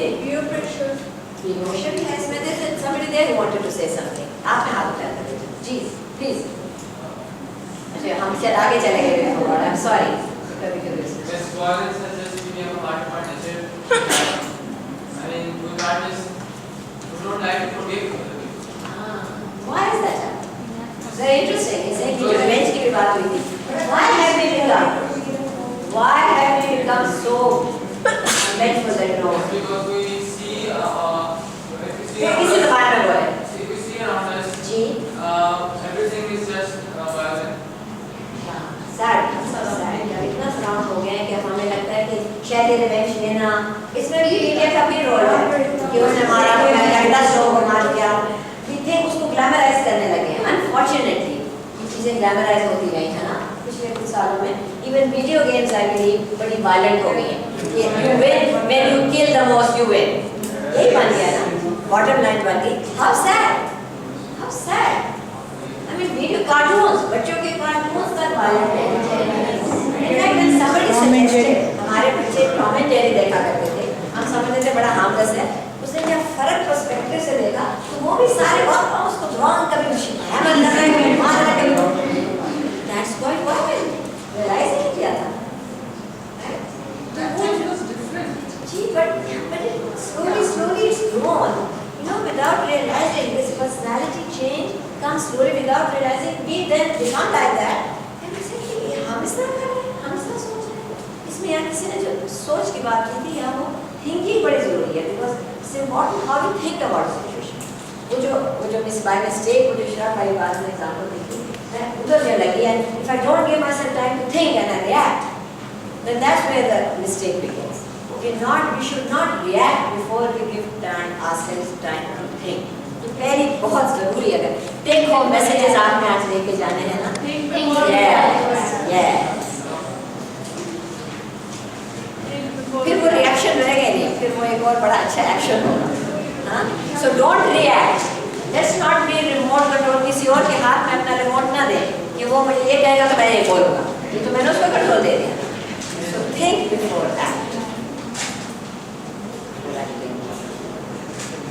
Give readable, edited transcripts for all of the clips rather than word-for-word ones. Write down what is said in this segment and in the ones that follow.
think? Peer pressure. Emotion, yes, but there's somebody there who wanted to say something. आपने हाथ उठाया था, जी, please. अच्छा, हम शायद आगे चले गए हैं, I'm sorry. Yes, violence has just become a part of our nature. I mean, we can't just, we don't like to forgive other people. Why is that? Very interesting. He's saying कि revenge की भी बात हुई थी. Why have we become so vengeful that no? Because we see, if we किसी जबान में बोले. if we see around us, जी. everything is just violent. Sad. इतना सराउंड हो गए हैं कि हमें लगता है कि शायद ये रिवेंज लेना, इसमें भी मीडिया का भी रोल है कि उसने मारा, कोई 10 लोगों को मार दिया. We think उसको ग्लैमराइज करने लगे हैं. Unfortunately, ये चीजें ग्लैमराइज होती गई है ना पिछले कुछ सालों में. Even video games I believe बड़ी violent हो गई हैं. You win when you kill the most, you win. यही बन गया ना. Bottom line बन गई. How sad. How sad. I mean, video cartoons, बच्चों के cartoons तक violent हैं. In fact, when somebody suggested, हमारे बच्चे टॉम एंड जेरी देखा करते थे. हम समझते थे बड़ा हार्मलेस है. उसने जब फर्क पर्सपेक्टिव से देखा, तो वो भी सारे वक्त उसको ड्रॉन कभी हैमर कर रहा है, कभी मार रहा है, कभी. That's quite violent. Realize नहीं किया था. That time was different. Gee, but it slowly it's grown. You know, without realizing this personality change comes slowly without realizing. We then become like that. And we say, hey, हम इस तरह कर रहे हैं, हम इस तरह सोच रहे हैं. इसमें यार किसी ने जो सोच की बात की थी, यहाँ वो thinking बड़ी जरूरी है. Because it's important how we think about the situation. वो जो मिस बाय मिस्टेक, वो जो शराब वाली बात में एग्जाम्पल दी थी, मैं उधर जो लगी. And if I don't give myself time to think and I react, then that's where the mistake begins. We should not react before we give ourselves time to think. तो पहली बहुत जरूरी है. अगर टेक होम मैसेजेस आपने आज लेके जाने हैं ना. फिर वो रिएक्शन रहेगा नहीं, फिर वो एक और बड़ा अच्छा एक्शन होगा. So don't react. Let's not be remote control. किसी और के हाथ में अपना रिमोट ना दें कि वो मुझे ये कहेगा तो मैं ये बोलूँगा. ये तो मैंने उसको कंट्रोल दे दिया. So think before act.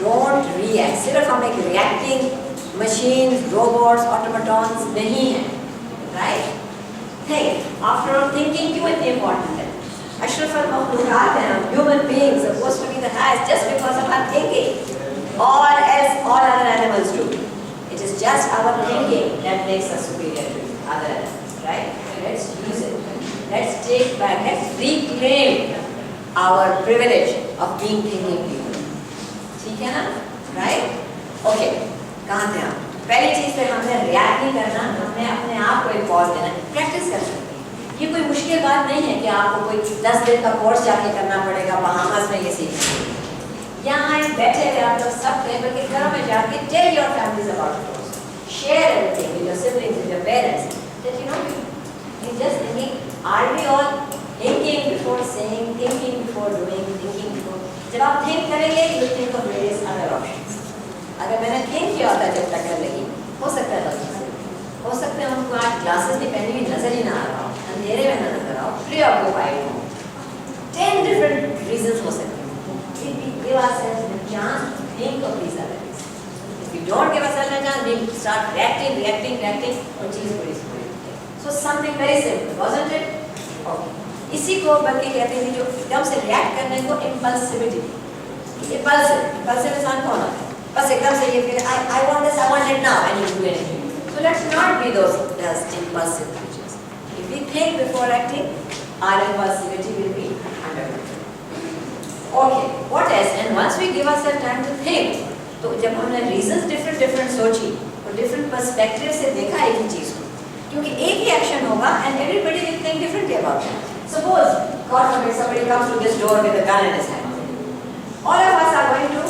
Don't react. सिर्फ हम एक reacting machines, robots, automatons नहीं हैं, right? Think. After all, thinking क्यों इतनी important है? अशरफ al-मखलूक़ात हैं, human beings supposed to be the highest just because of our thinking. All other animals do. It is just our thinking that makes us superior to other animals, right? Let's use it. Let's take back. Let's reclaim our privilege of being thinking people. ठीक है ना? Right? Okay. कहाँ थे हम? पहली चीज़ पे हमने react नहीं करना, हमने अपने आप को एक pause देना. Practice कर सकते हैं. ये कोई मुश्किल बात नहीं है कि आपको कोई 10 दिन का कोर्स जाके करना पड़ेगा, बहामास में ये सीखना. यहाँ बैठे हुए आप लोग सब कहीं बल्कि घरों में जाके tell your families about the course. Share everything with your siblings, with your parents. That you know, you're just thinking, are we all thinking before saying, thinking before doing, thinking before. जब आप think करेंगे, you think of various other options. अगर मैंने think किया होता जब तक कर लगी, हो सकता है हो सकता है उनको आज क्लासेस में पहले भी नजर ही ना आ रहा हो, अंधेरे में ना नजर आओ, preoccupied हो. 10 different reasons हो सकते हैं. If we give ourselves the chance to think of these other reasons. If we don't give ourselves a chance, we start reacting, और चीज बड़ी है. So something very simple, wasn't it? Okay. इसी को बल्कि कहते हैं जो एकदम से रिएक्ट करने को impulsivity. Impulsive इंसान कौन होता है? बस एकदम से ये फिर I want this, I want it now, and you do anything. So let's not be those impulsive creatures. If we think before acting, our impulsivity will be under control. Okay, what else? And once we give ourselves time to think, तो जब हमने reasons different सोची, और different perspective से देखा एक ही चीज को, क्योंकि एक ही action होगा, and everybody will think differently about it. Suppose, God forbid, somebody comes to this door with a gun in his hand. All of us are going to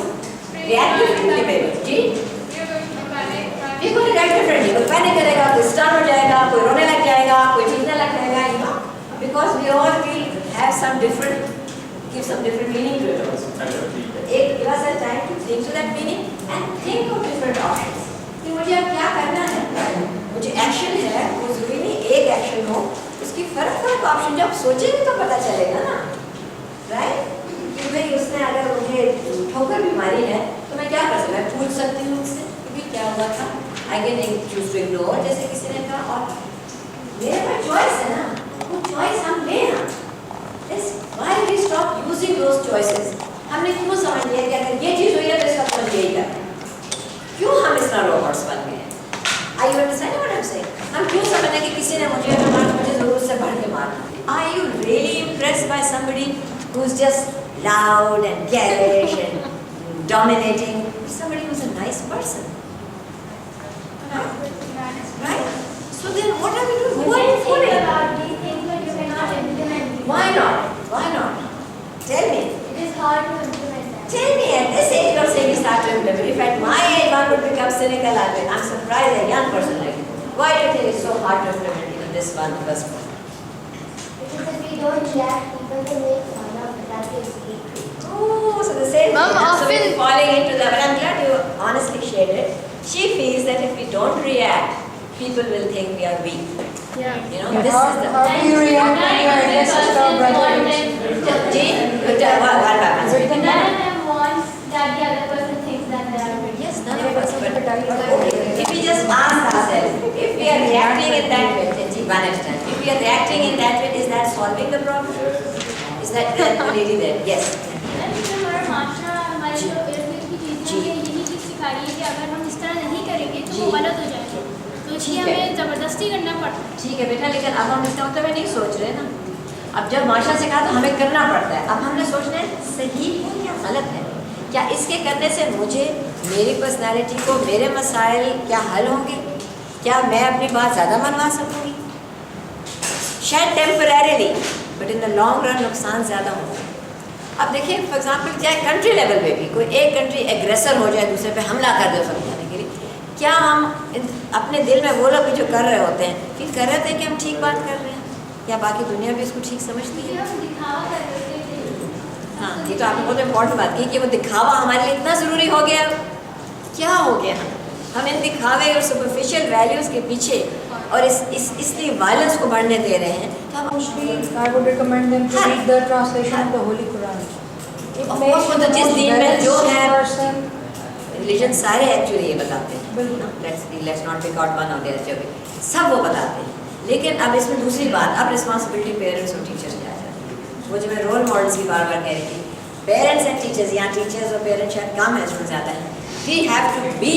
react differently, baby. Ji? We're going to react differently. कोई panic करेगा, कोई stun हो जाएगा, कोई रोने लग जाएगा, कोई चीखने लग जाएगा, you know, because we all will have some different, give some different meaning to it also. Give ourselves time to think to that meaning and think of different options. कि मुझे अब क्या करना है? मुझे action है, वो जरूरी नहीं एक action हो, उसकी फर्क ऑप्शन जब सोचेंगे तो पता चलेगा ना, right? कि भाई उसने अगर मुझे मुझे ठोकर बीमारी है तो मैं क्या कर सकती हूँ, मैं पूछ सकती हूँ उससे क्योंकि क्या हुआ था, I can choose to ignore जैसे किसी ने कहा, और मेरे पास चॉइस है ना, वो चॉइस हम लेना। Why we stop using those choices? हमने क्यों समझ लिया कि अगर ये चीज हुई है तो इसका मतलब यही करना है? क्यों हम इस तरह रोबोट्स बन गए हैं? Are you understanding what I'm saying? हम क्यों समझते हैं कि किसी ने मुझे जरूर से बढ़ के मारना? Are you really impressed by somebody who's just loud and garish and dominating? Somebody who's a nice person, right? So then what are we doing? Who are you fooling? Why not? Why not? Tell me. It is hard to implement that. Tell me, at this age you're saying you start to implement. If at my age one would become cynical, I'm surprised a young person like you. Why do you think it's so hard to implement even this one first one? Because if we don't react, people can make fun of it. That is hate. Oh, so the same Ma'am, thing. So we're often- falling into that. But I'm glad you honestly shared it. She feels that if we don't react, people will think we are weak. Yeah. You know, this is the... How do you react when you are against your brother? Ji, what happens? None of them wants that the other person thinks that they are good. Yes, none of us, but okay, if we just ask ourselves, if we are reacting in that way, ji, one instant, if we are reacting in that way, is that solving the problem? Is that really there? Yes. हमारा माशरा हमारी जो इर्द की चीज़ें हैं यही चीज़ सिखा रही है कि अगर हम इस तरह नहीं करेंगे तो वो गलत हो जाएगा, तो इसलिए हमें ज़बरदस्ती करना पड़ता है। ठीक है बेटा, लेकिन अब हम इसका मतलब नहीं सोच रहे ना। अब जब माशा से कहा तो हमें करना पड़ता है। अब हमने सोचना है सही है या गलत है, क्या इसके करने से मुझे, मेरी पर्सनालिटी को, मेरे मसाइल क्या हल होंगे, क्या मैं अपनी बात ज़्यादा मनवा सकूँगी? शायद temporarily, but in the long run नुकसान ज़्यादा होगा। अब देखिए फॉर एग्जाम्पल, चाहे कंट्री लेवल पे भी कोई एक कंट्री एग्रेसर हो जाए, दूसरे पे हमला कर दे समझाने के लिए, क्या हम अपने दिल में वो लोग भी जो कर रहे होते हैं फील कर रहे थे कि हम ठीक बात कर रहे हैं, या बाकी दुनिया भी इसको ठीक समझती है? हम दिखावा कर रहे थे। हाँ, ये तो आपने बहुत इम्पोर्टेंट बात की कि वो दिखावा हमारे लिए इतना ज़रूरी हो गया। क्या हो गया, हम इन दिखावे और सुपरफिशियल वैल्यूज़ के पीछे और इसलिए वायलेंस को बढ़ने दे रहे हैं। तो हम I would recommend them to read the translation of the Holy Quran. It Of makes course, वो तो the जिस most दीन में जो balanced है, person. रिलीजन सारे एक्चुअली ये बताते हैं, बिल्कुल। Let's not pick out one of there, जो भी सब वो बताते हैं। लेकिन अब इसमें दूसरी बात, अब रिस्पॉन्सिबिलिटी पेरेंट्स और टीचर्स की आ जाती है। वो जो मैं रोल मॉडल्स की बार बार कह रही थी, पेरेंट्स एंड टीचर्स, यहाँ टीचर्स और पेरेंट्स शायद कम है, इसमें ज़्यादा है। We have to be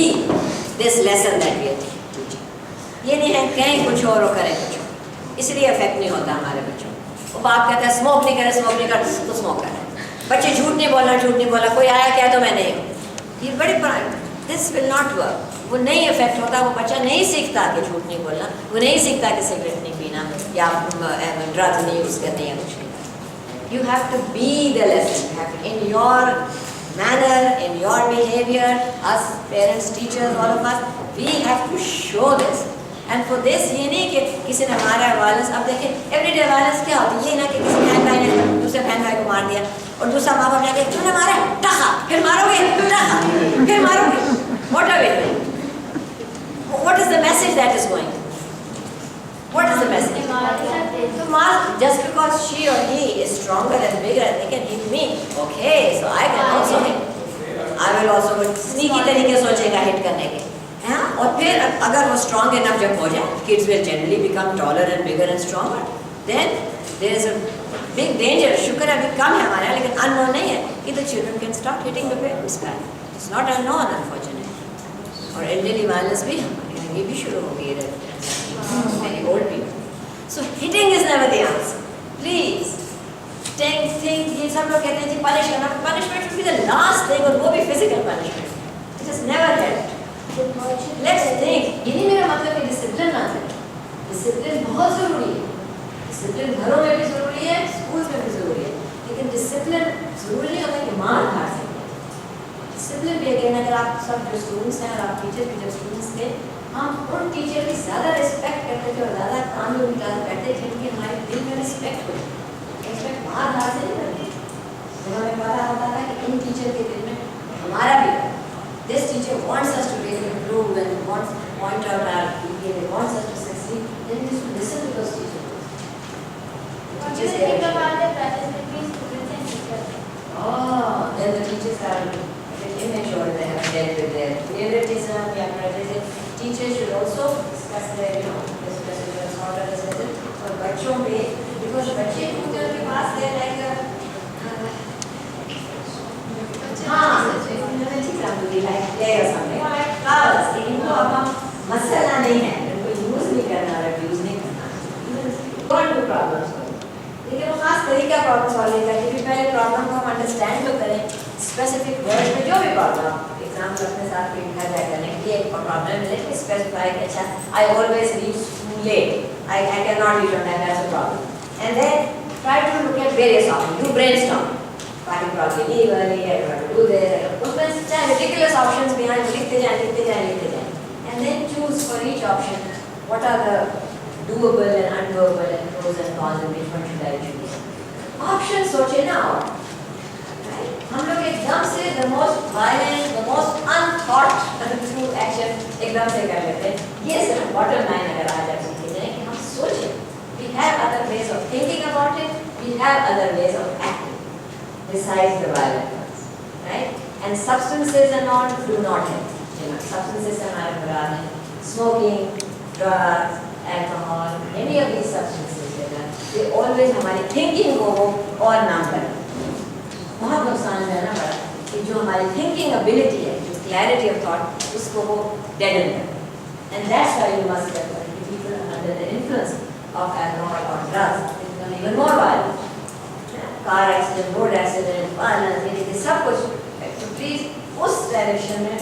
this lesson that we are teaching. ये नहीं है कहीं कुछ और करें कुछ और, इसलिए इफेक्ट नहीं होता हमारे बच्चों को। वो बाप कहता है स्मोक नहीं करे, स्मोक नहीं कर तो स्मोक कर रहे हैं, बच्चे झूठ नहीं बोला, झूठ नहीं बोला, कोई आया क्या तो मैं नहीं हूँ, ये बड़े पुराने, दिस विल नॉट वर्क। वो नहीं इफेक्ट होता, वो बच्चा नहीं सीखता कि झूठ नहीं बोलना, वो नहीं सीखता कि सिगरेट नहीं पीना या ड्रग्स नहीं यूज़ करनी या कुछ नहीं। You have to be the lesson in your manner, in your behaviour, us parents, teachers, all of us, we have to show this. And for this, ये नहीं कि किसी ने मारा वायलेंस। अब देखें एवरीडे वायलेंस क्या होती है, ये ना कि किसी बहन भाई ने दूसरे बहन भाई को मार दिया और दूसरा माँ बाप जाके तूने मारा टका, फिर मारोगे टका, फिर मारोगे। What are we doing? What is the message that is going? What is the message? So just because she or he is stronger and bigger and they can hit me, okay, so I can also hit. I will also sneaky तरीके सोचेगा hit करने के, हाँ? और फिर अगर वो strong enough जब हो जाए, kids will generally become taller and bigger and stronger. Then there is a big danger. शुक्र है अभी कम है हमारे यहाँ, लेकिन unknown नहीं है कि the children can start hitting the parents back. It's not unknown, unfortunately. और elderly violence भी हमारे यहाँ ये भी शुरू हो गई है, very old people. So hitting is never the answer. Please think ये सब लोग कहते हैं जी punish करना, punishment should be the last thing, और वो भी physical punishment. It has never helped. Let's think. ये नहीं मेरा मतलब कि discipline ना करें. Discipline बहुत ज़रूरी है. Discipline घरों में भी ज़रूरी है, schools में भी ज़रूरी है. लेकिन discipline ज़रूरी नहीं होता कि मार खा सके. डिसिप्लिन भी अगेन, अगर आप सब जो स्टूडेंट्स हैं और आप टीचर भी जब स्टूडेंट्स थे, हम उन टीचर की ज़्यादा रिस्पेक्ट करते थे और ज़्यादा काम में उनका बैठते थे जिनकी हमारे दिल में रिस्पेक्ट हो। रिस्पेक्ट बाहर बाहर से नहीं करते, जब हमें पता होता था कि इन टीचर के दिल में हमारा भी, this teacher wants us to really improve and wants to point out our behaviour, wants us to succeed, then we should listen to those teachers. Oh, then the teachers dealt with their favoritism या prejudice. Teachers should also discuss their this disorder assessment और बच्चों पे because बच्चे Google के पास they like like play or something or like flowers. इनको अब हम मसला नहीं है, इनको यूज नहीं करना, abuse नहीं करना. Don't do problem solving. लेकिन वो खास तरीका प्रॉब्लम सॉल्विंग का कि पहले प्रॉब्लम को हम अंडरस्टैंड तो करें, स्पेसिफिक वर्ड में जो भी प्रॉब्लम एग्जाम्पल अपने साथ पे लिखा जाए करें कि एक प्रॉब्लम है, लेट मी स्पेसिफाई कि अच्छा I always reach school late, I can not reach on time, that's a problem. And then try to look at various options, do brainstorm, what you probably leave early, I want to do this, उसमें चाहे ridiculous options भी आए, लिखते जाए and then choose for each option what are the doable and undoable and pros and cons and which one should I choose. Options सोचे ना और, right? हम लोग एकदम से the most violent, the most unthought through action एकदम से कर लेते हैं. ये सिर्फ bottom line अगर आज आप सीखे जाए कि हम सोचें. We have other ways of thinking about it. We have other ways of acting besides the violent ones, right? And substances and all do not help. Substances हमारे बुरान हैं, smoking, drugs, alcohol, many of these substances they always हमारी thinking को और नाम करें. बहुत नुकसान है ना बड़ा कि जो हमारी thinking ability है, जो clarity of thought, उसको वो deaden कर. And that's why you must remember that people under the influence of alcohol or drugs become even more violent. Car accident, road accident, violence, ये सब कुछ. So please उस direction में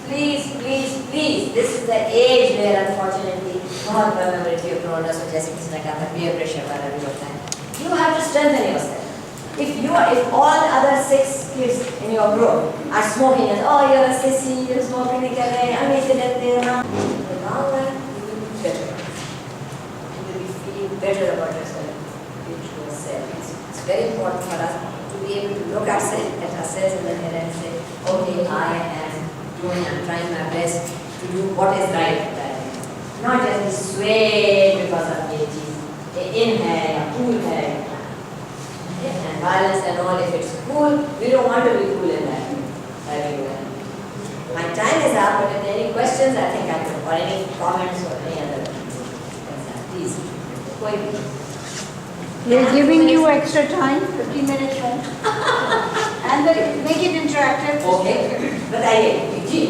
Please, this is the age where unfortunately बहुत vulnerability of illness और जैसे किसी ने कहा था peer pressure वाला भी होता है. You have to strengthen yourself. If all other 6 kids in your group are smoking and oh you're a sissy, you're smoking नहीं कर रहे, अमीर रहते हैं ना, the long run you will be better. You will be feeling better about yourself, which was said. It's very important for us to be able to look at ourselves in the mirror and say, okay, I am. I'm trying my best to do what is right. Not just be swayed because of ये चीज़ in है या cool है. And violence and all, if it's cool, we don't want to be cool in that everywhere. My time is up, but if there are any questions, I think I can, or any comments or any other. Please, कोई भी. We're giving you extra time, 15 minutes more. And make it interactive. Okay. बताइए जी.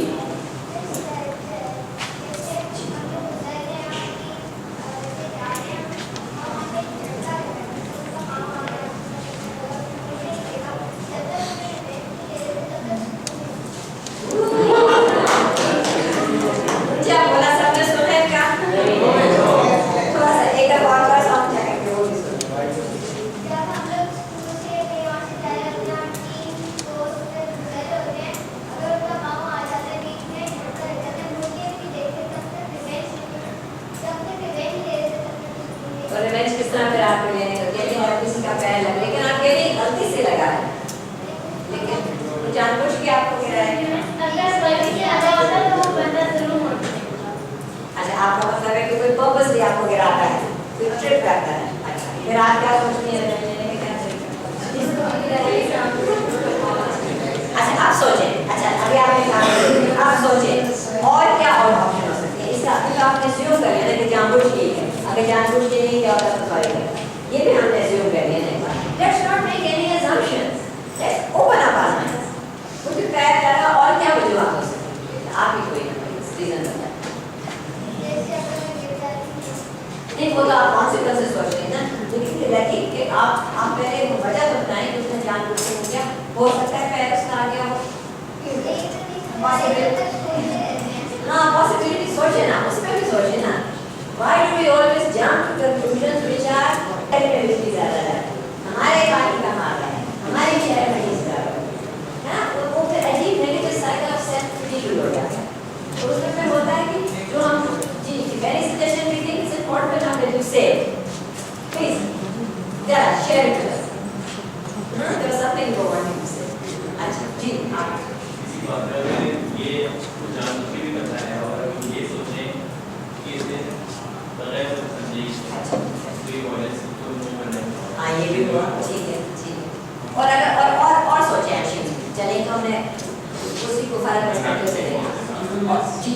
फर्क perspective से देखा। जी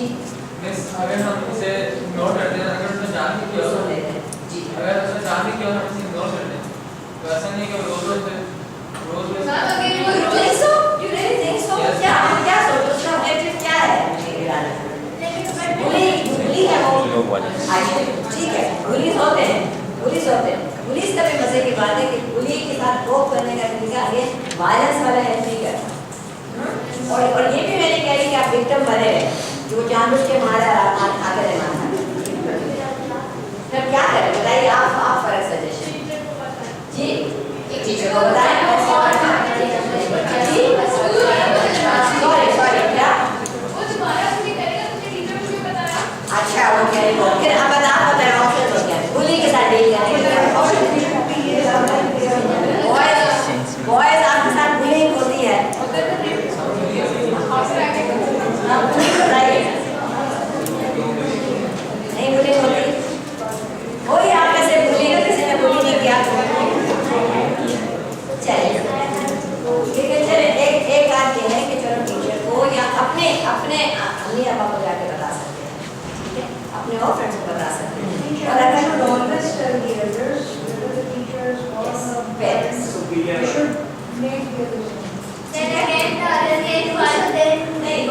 miss अगर हम इसे ignore करते हैं, अगर उसमें जानने की सुन और लेते हैं जी। अगर उसमें जानने की और हम इसे इग्नोर करते हैं तो ऐसा नहीं कि रोज रोज You think so? You really think so? Yes. क्या सोचो उसका ऑब्जेक्टिव क्या है? बुली है वो। ठीक है, बुलीज होते हैं, बुलीज का भी मजे की बात है कि बुली के साथ कोप करने का तरीका आगे वायलेंस वाला हेल्प नहीं करता। और ये भी मैं नहीं कह रही कि आप विक्टिम बने रहे, जो जानबूझ के मारा आगे रहे मारना। तब क्या करें बताइए, आप फर्क सजेशन जी एक टीचर को बताएं कैसे करना जी। सॉरी क्या? अच्छा वो कह रही हो, फिर अब बताओ ऑप्शन हो गया बुली के साथ डील करेंगे। बॉयज आपके साथ बुलिंग होती है बताइए, नहीं बुलिंग होती? वही आप कैसे बुलिंग, किसी ने बुली नहीं किया? चलिए ठीक है, चलिए एक बात ये है कि चलो टीचर को या अपने अम्मी अब्बा को जाके बता सकते हैं, ठीक है, अपने और फ्रेंड्स को बता सकते हैं। और अगर always tell the elders, whether the teachers or the parents, they should make the decision. Then again, the other day, one then नहीं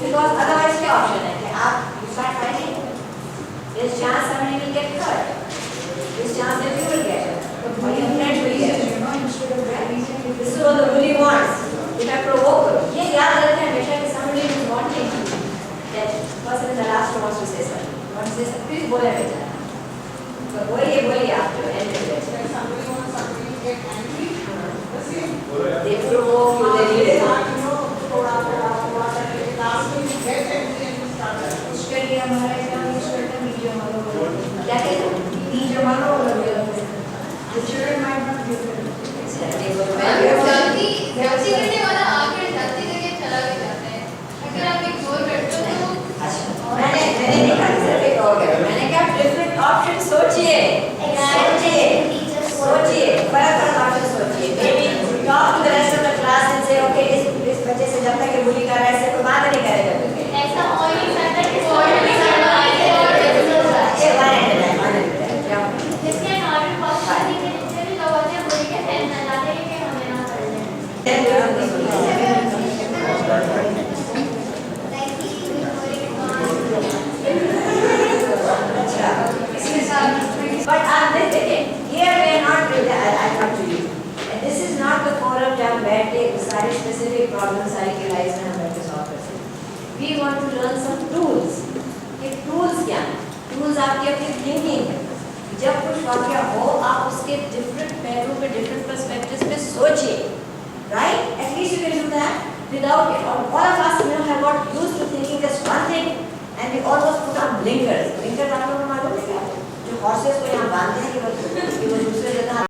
बिकॉज अदरवाइज क्या ऑप्शन है कि आप start fighting, this chance somebody will get hurt, this chance that you will get hurt or your friend will get hurt, You know, instead of releasing it, this is what the bully wants. If I provoke her, ये याद रखें हमेशा कि somebody is wanting that person in the last wants to say something, wants to say something, please बोले बेटा, तो बोलिए आप जो end में बैठे हैं। somebody wants somebody to get angry, the same. They provoke you, they need it. उसके लिए हमारा एग्जाम यूज करते हैं मीडियम वालों, क्या कहते हैं? मीडियम वालों the children might not be able to. They go to bed. जाति करने वाला आकर जाति करके चला भी जाता है। अगर आप इग्नोर करते हो तो अच्छा, मैंने नहीं कहा कि सिर्फ एक और करें, मैंने कहा डिफरेंट ऑप्शन सोचिए, फर्क ऑप्शन सोचिए। Maybe talk to the rest of the class and say, okay, इस बच्चे से जब तक ये bully कर रहा है, इससे कोई बात नहीं करेगा तुझे। ऐसा हो ही नहीं सकता कि और भी ये वन एट क्या? जिसके नॉर्मल पॉसिबिलिटी के नीचे भी लोग होते हैं बुरी के फैन ना जाते हैं कि हमें ना कर लें। But this again, here we are not really, I come to you. And this is not the forum जहाँ बैठ के सारी specific problems सारी की lives में हम बैठ के solve कर सकते हैं। We want to learn some tools. ये tools क्या हैं? Tools आपकी अपनी thinking है। जब कुछ वाक़या हो, आप उसके different पहलू पे, different perspectives पे सोचिए, right? At least you can do that without it. All of us, you know, have